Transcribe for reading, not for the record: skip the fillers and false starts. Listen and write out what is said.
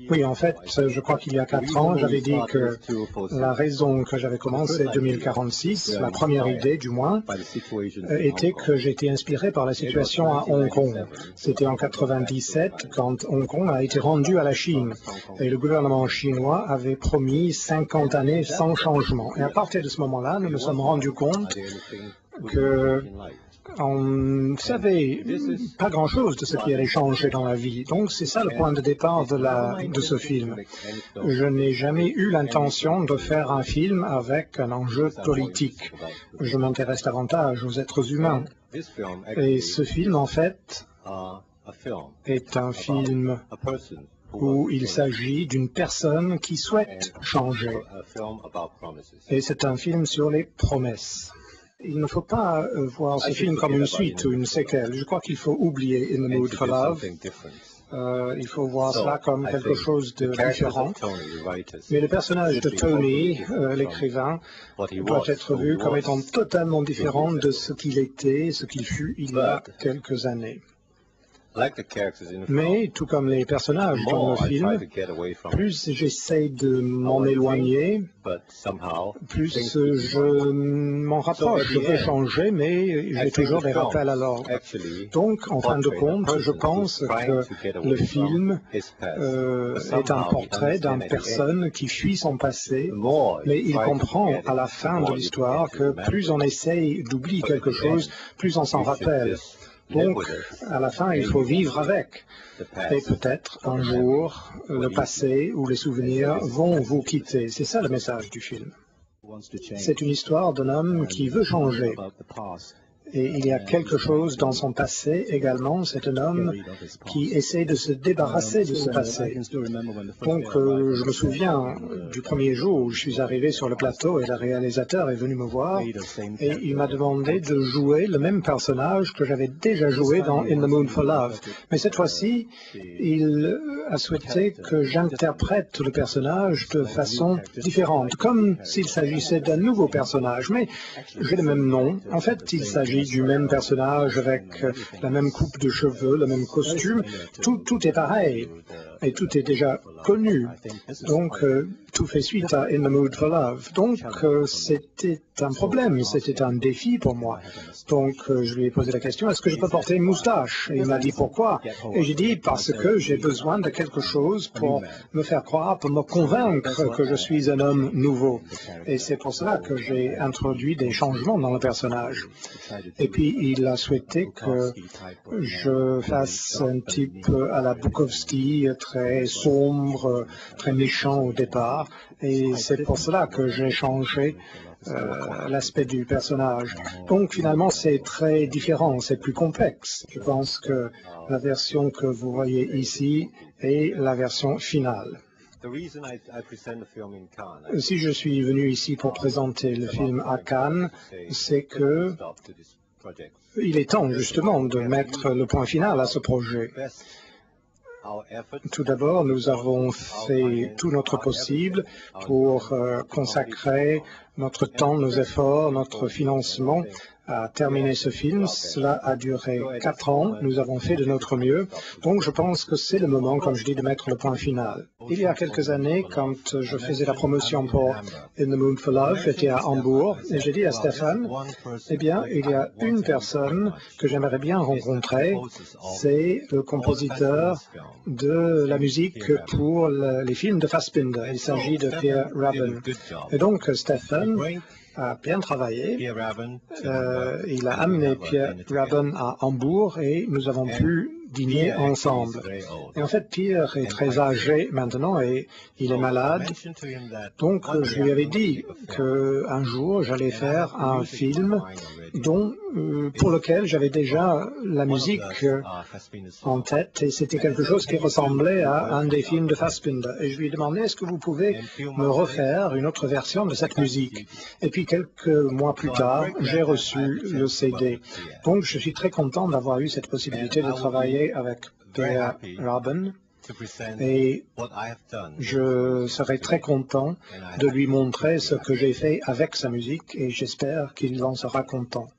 Oui, en fait, je crois qu'il y a 4 ans, j'avais dit que la raison que j'avais commencé 2046, la première idée du moins, était que j'étais inspiré par la situation à Hong Kong. C'était en 97 quand Hong Kong a été rendu à la Chine et le gouvernement chinois avait promis 50 années sans changement. Et à partir de ce moment-là, nous nous sommes rendus compte que on ne savait pas grand-chose de ce qui allait changer dans la vie. Donc c'est ça le point de départ de ce film. Je n'ai jamais eu l'intention de faire un film avec un enjeu politique. Je m'intéresse davantage aux êtres humains. Et ce film, en fait, est un film où il s'agit d'une personne qui souhaite changer. Et c'est un film sur les promesses. Il ne faut pas voir ce film comme une suite ou une séquelle. Je crois qu'il faut oublier In the Mood for Love. Il faut voir cela comme quelque chose de différent. Mais le personnage de Tony, l'écrivain, doit être vu comme étant totalement différent de ce qu'il était, ce qu'il fut il y a quelques années. Mais, tout comme les personnages dans le film, plus j'essaie de m'en éloigner, plus je m'en rapproche. Je veux changer, mais j'ai toujours des rappels à l'ordre. Donc, en fin de compte, je pense que le film est un portrait d'une personne qui fuit son passé, mais il comprend à la fin de l'histoire que plus on essaye d'oublier quelque chose, plus on s'en rappelle. Donc, à la fin, il faut vivre avec. Et peut-être, un jour, le passé ou les souvenirs vont vous quitter. C'est ça le message du film. C'est une histoire d'un homme qui veut changer. Et il y a quelque chose dans son passé également. C'est un homme qui essaie de se débarrasser de ce passé. Donc, je me souviens du premier jour où je suis arrivé sur le plateau et le réalisateur est venu me voir et il m'a demandé de jouer le même personnage que j'avais déjà joué dans In the Mood for Love. Mais cette fois-ci, il a souhaité que j'interprète le personnage de façon différente, comme s'il s'agissait d'un nouveau personnage. Mais j'ai le même nom. En fait, il s'agit du même personnage avec la même coupe de cheveux, le même costume. Tout est pareil et tout est déjà connu. Donc, tout fait suite à In the Mood for Love. Donc, c'était un problème, c'était un défi pour moi. Donc, je lui ai posé la question, est-ce que je peux porter une moustache? Et il m'a dit, pourquoi? Et j'ai dit, parce que j'ai besoin de quelque chose pour me faire croire, pour me convaincre que je suis un homme nouveau. Et c'est pour cela que j'ai introduit des changements dans le personnage. Et puis, il a souhaité que je fasse un type à la Bukowski, très sombre, très méchant au départ. Et c'est pour cela que j'ai changé l'aspect du personnage. Donc finalement c'est très différent, c'est plus complexe. Je pense que la version que vous voyez ici est la version finale. Si je suis venu ici pour présenter le film à Cannes, c'est que il est temps justement de mettre le point final à ce projet. Tout d'abord, nous avons fait tout notre possible pour consacrer notre temps, nos efforts, notre financement à terminer ce film. Cela a duré 4 ans. Nous avons fait de notre mieux. Donc, je pense que c'est le moment, comme je dis, de mettre le point final. Il y a quelques années, quand je faisais la promotion pour In the Mood for Love, j'étais à Hambourg et j'ai dit à Stéphane, eh bien, il y a une personne que j'aimerais bien rencontrer, c'est le compositeur de la musique pour les films de Fassbinder. Il s'agit de Pierre Rabin. Et donc, Stéphane a bien travaillé. Il a amené Pierre Rabin à Hambourg et nous avons pu dîner ensemble. Et en fait, Pierre est très âgé maintenant et il est malade. Donc, je lui avais dit qu'un jour, j'allais faire un film pour lequel j'avais déjà la musique en tête et c'était quelque chose qui ressemblait à un des films de Fassbinder. Et je lui ai demandé, est-ce que vous pouvez me refaire une autre version de cette musique? Et puis, quelques mois plus tard, j'ai reçu le CD. Donc, je suis très content d'avoir eu cette possibilité de travailler avec Pierre Rabin. Et je serai très content de lui montrer ce que j'ai fait avec sa musique et j'espère qu'il en sera content.